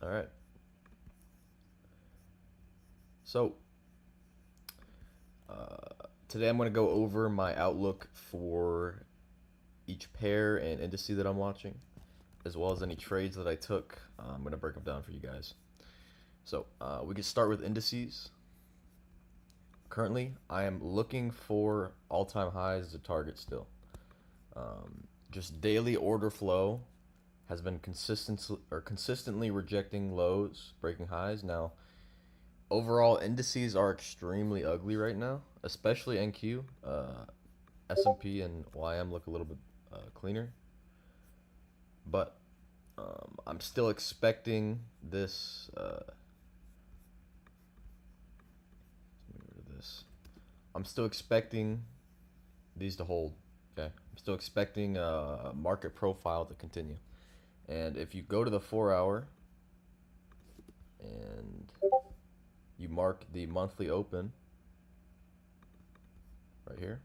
All right. So today I'm going to go over my outlook for each pair and indice that I'm watching, as well as any trades that I took. I'm going to break them down for you guys. So we can start with indices. Currently, I am looking for all-time highs as a target still. Just daily order flow has been consistently rejecting lows, breaking highs. Now, overall indices are extremely ugly right now, especially NQ. S&P and YM look a little bit cleaner, but I'm still expecting this. Let me get rid of this. I'm still expecting these to hold. Okay, I'm still expecting market profile to continue. And if you go to the 4 hour and you mark the monthly open right here,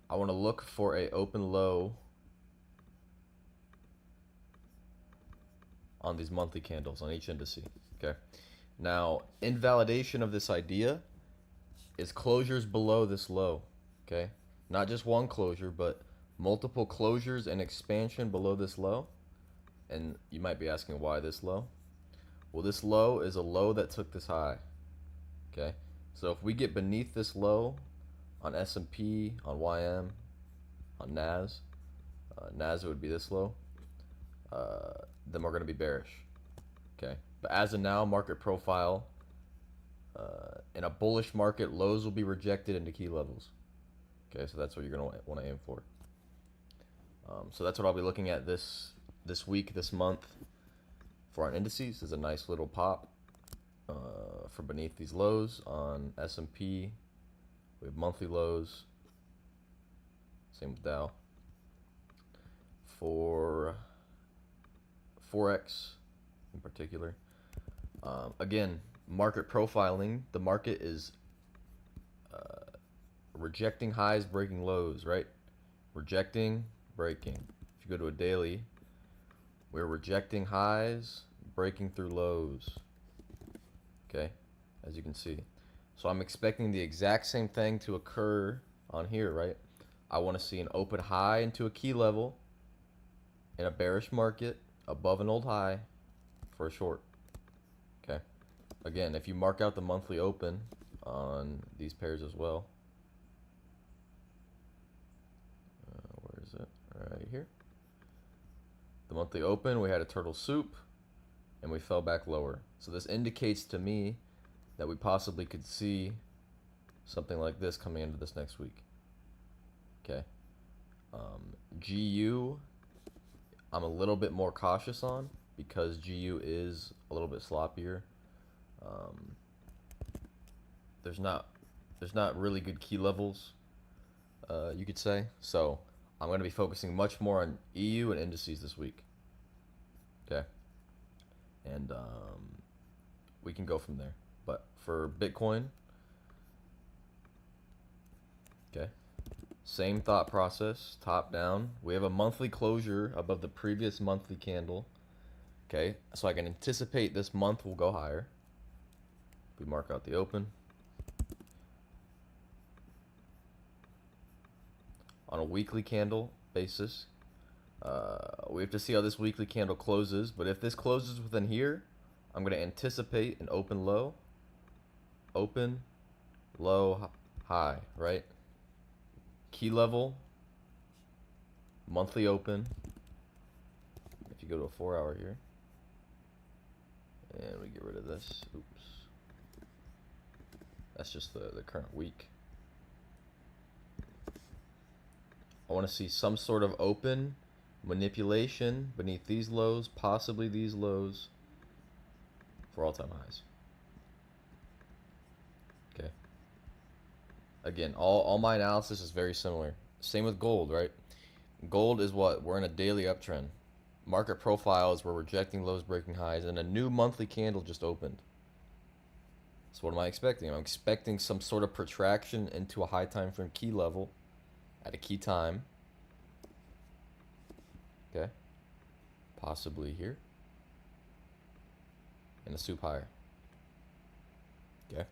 I want to look for a open low on these monthly candles on each indice. Okay, now invalidation of this idea is closures below this low. Okay, not just one closure, but multiple closures and expansion below this low. And you might be asking why this low. Well, this low is a low that took this high. Okay, so if we get beneath this low on S&P, on YM, on NAS, NAS would be this low, then we're going to be bearish. Okay, but as of now, market profile, in a bullish market, lows will be rejected into key levels. Okay, so that's what you're going to want to aim for. So that's what I'll be looking at this week, this month for our indices. Is a nice little pop for beneath these lows on S&P. We have monthly lows. Same with Dow. For Forex in particular, again, market profiling. The market is rejecting highs, breaking lows, right? Rejecting, breaking. If you go to a daily, we're rejecting highs, breaking through lows. Okay, as you can see. So I'm expecting the exact same thing to occur on here, right? I want to see an open high into a key level in a bearish market above an old high for a short. Okay. Again, if you mark out the monthly open on these pairs as well, where is it? Right here. The monthly open, we had a turtle soup, and we fell back lower. So this indicates to me that we possibly could see something like this coming into this next week. Okay. GU, I'm a little bit more cautious on because GU is a little bit sloppier. There's not really good key levels, you could say. So I'm going to be focusing much more on EU and indices this week. Okay. And we can go from there. But for Bitcoin, okay, same thought process, top down. We have a monthly closure above the previous monthly candle. Okay, so I can anticipate this month will go higher. We mark out the open. On a weekly candle basis, we have to see how this weekly candle closes. But if this closes within here, I'm going to anticipate an open low, high, right? Key level, monthly open. If you go to a 4 hour here, and we get rid of this, oops. That's just the current week. I want to see some sort of open manipulation beneath these lows, possibly these lows, for all-time highs. Okay. Again, all my analysis is very similar. Same with gold, right? Gold is what? We're in a daily uptrend. Market profiles, we're rejecting lows, breaking highs, and a new monthly candle just opened. So what am I expecting? I'm expecting some sort of protraction into a high time frame key level at a key time. Okay. Possibly here. and a soup higher. Okay.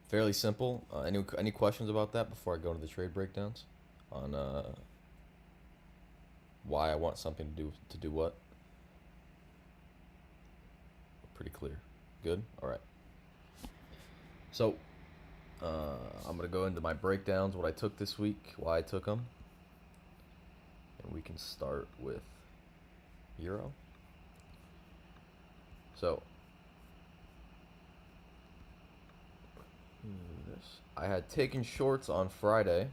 Fairly simple. Any questions about that before I go into the trade breakdowns on why I want something to do what? Pretty clear. Good. All right. So I'm gonna go into my breakdowns, what I took this week, why I took them, and we can start with euro. So I had taken shorts on Friday.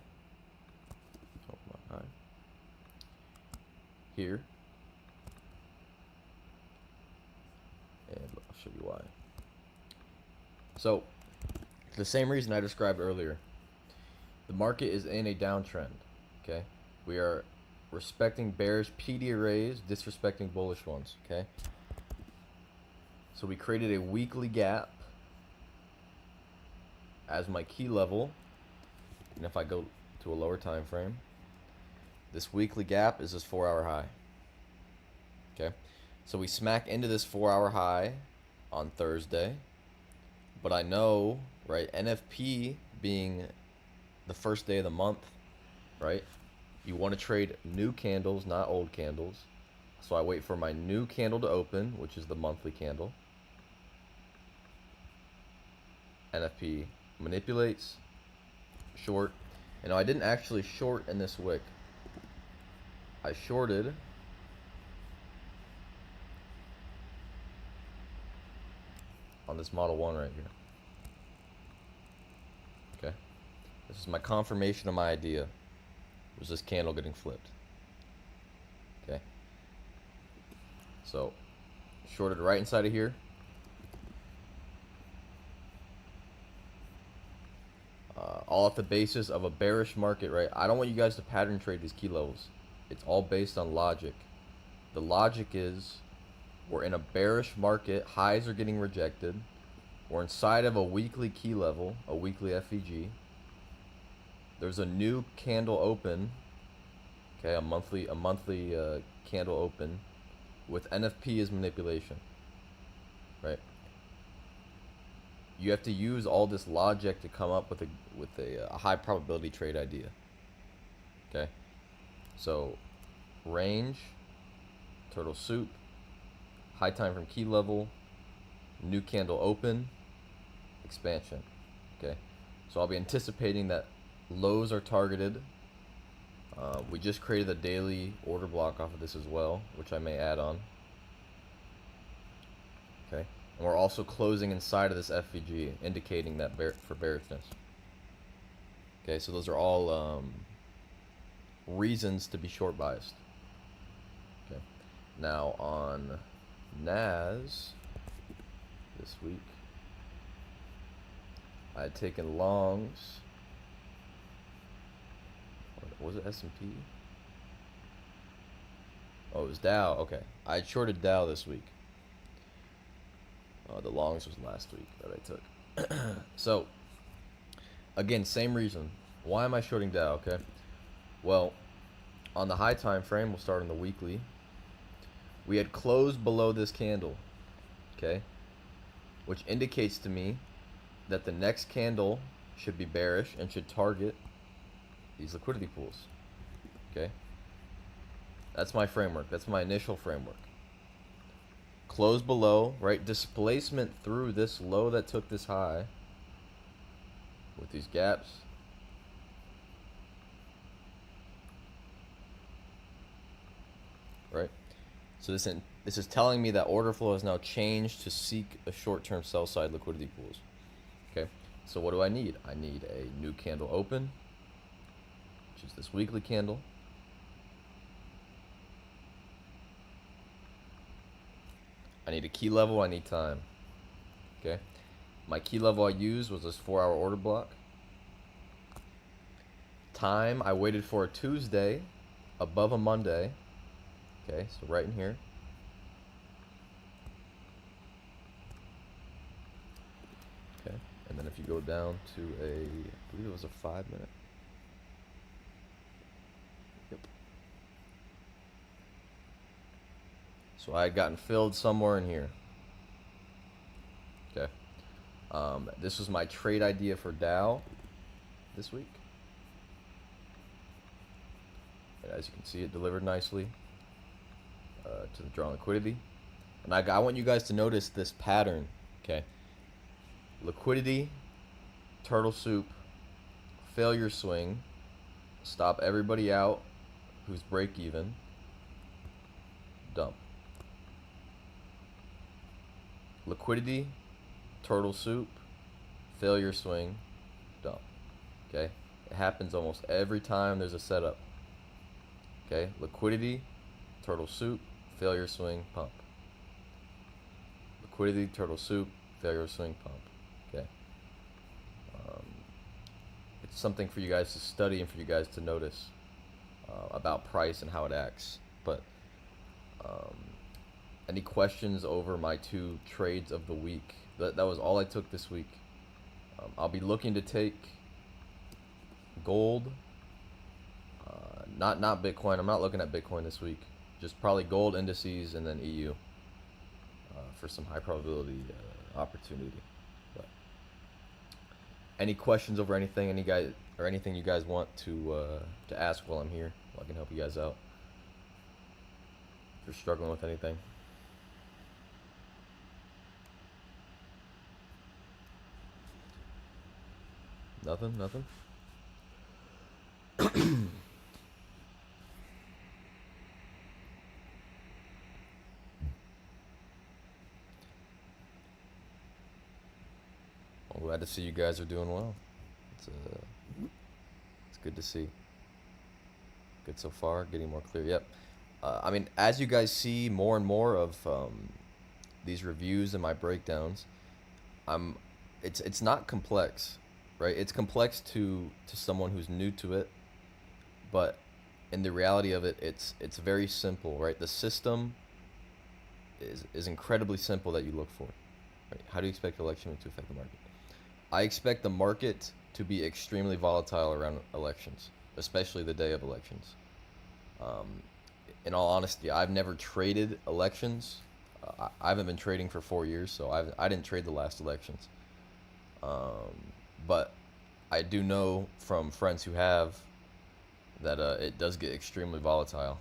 Here. And I'll show you why. So, the same reason I described earlier. The market is in a downtrend. Okay? We are respecting bearish PD arrays, disrespecting bullish ones. Okay? So we created a weekly gap as my key level. And if I go to a lower time frame, this weekly gap is this 4-hour high. Okay, so we smack into this 4-hour high on Thursday, but I know, right, NFP being the first day of the month, right, you want to trade new candles, not old candles. So I wait for my new candle to open, which is the monthly candle. NFP manipulates, short. And I didn't actually short in this wick. I shorted on this Model 1 right here. Okay. This is my confirmation of my idea. Was this candle getting flipped? Okay. So, shorted right inside of here. All off the basis of a bearish market, right? I don't want you guys to pattern trade these key levels. It's all based on logic. The logic is we're in a bearish market. Highs are getting rejected. We're inside of a weekly key level, a weekly FEG. There's a new candle open. Okay, a monthly candle open with NFP as manipulation. Right? You have to use all this logic to come up with a high probability trade idea. Okay? So, range, turtle soup, high time from key level, new candle open, expansion. Okay? So I'll be anticipating that lows are targeted. We just created a daily order block off of this as well, which I may add on. Okay? And we're also closing inside of this FVG, indicating that for bearishness. Okay, so those are all reasons to be short biased. Okay. Now on NAS this week, I had taken longs. Was it S&P? Oh, it was Dow. Okay, I had shorted Dow this week. The longs was last week that I took. So, again, same reason. Why am I shorting Dow? Okay. Well, on the high time frame, we'll start on the weekly. We had closed below this candle. Okay. Which indicates to me that the next candle should be bearish and should target these liquidity pools. Okay. That's my framework. That's my initial framework. Close below, right? Displacement through this low that took this high with these gaps. Right? So this is telling me that order flow has now changed to seek a short-term sell-side liquidity pools. Okay? So what do I need? I need a new candle open, which is this weekly candle. I need a key level, I need time. Okay? My key level I used was this 4-hour order block. Time, I waited for a Tuesday above a Monday. Okay, so right in here. Okay, and then if you go down to I believe it was a 5-minute. Yep. So I had gotten filled somewhere in here. This was my trade idea for Dow this week. And as you can see, it delivered nicely to the drawn liquidity. And I want you guys to notice this pattern, okay? Liquidity, turtle soup, failure swing, stop everybody out who's break even, dump. Liquidity, turtle soup, failure swing, dump. Okay? It happens almost every time there's a setup. Okay? Liquidity, turtle soup, failure swing, pump. Liquidity, turtle soup, failure swing, pump. Okay? It's something for you guys to study and for you guys to notice about price and how it acts. But any questions over my 2 trades of the week? That was all I took this week. I'll be looking to take gold, not Bitcoin. I'm not looking at Bitcoin this week. Just probably gold indices and then EU for some high probability opportunity. But any questions over anything, anything you guys want to ask while I'm here? Well, I can help you guys out if you're struggling with anything. Nothing. I'm glad to see you guys are doing well. It's good to see. Good so far. Getting more clear. Yep. I mean, as you guys see more and more of these reviews and my breakdowns, it's not complex, right? It's complex to someone who's new to it, but in the reality of it, it's very simple, right? The system is incredibly simple that you look for. Right? How do you expect election to affect the market? I expect the market to be extremely volatile around elections, especially the day of elections. In all honesty, I've never traded elections. I haven't been trading for 4 years, so I didn't trade the last elections. But I do know from friends who have that it does get extremely volatile.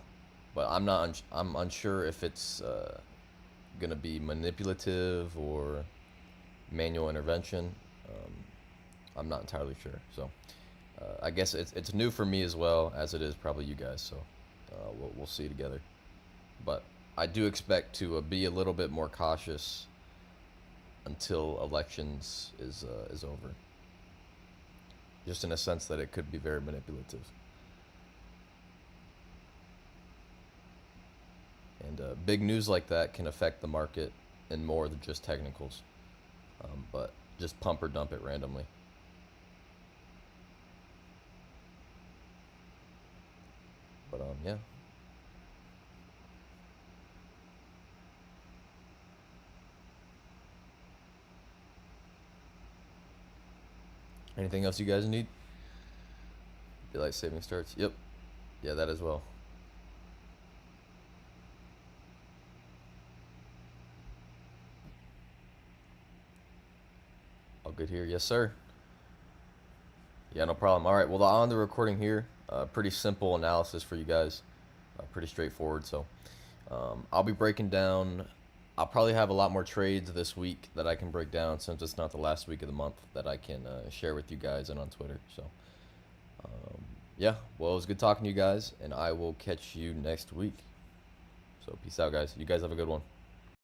But I'm unsure if it's gonna be manipulative or manual intervention. I'm not entirely sure. So I guess it's new for me as well as it is probably you guys. So we'll see together. But I do expect to be a little bit more cautious until elections is over. Just in a sense that it could be very manipulative. And big news like that can affect the market in more than just technicals. But just pump or dump it randomly. But yeah. Anything else you guys need? Daylight saving starts. Yep. Yeah, that as well. All good here. Yes, sir. Yeah, no problem. All right. Well, on the recording here, pretty simple analysis for you guys. Pretty straightforward. So I'll be breaking down. I'll probably have a lot more trades this week that I can break down since it's not the last week of the month that I can share with you guys and on Twitter. So yeah, well, it was good talking to you guys, and I will catch you next week. So peace out, guys. You guys have a good one.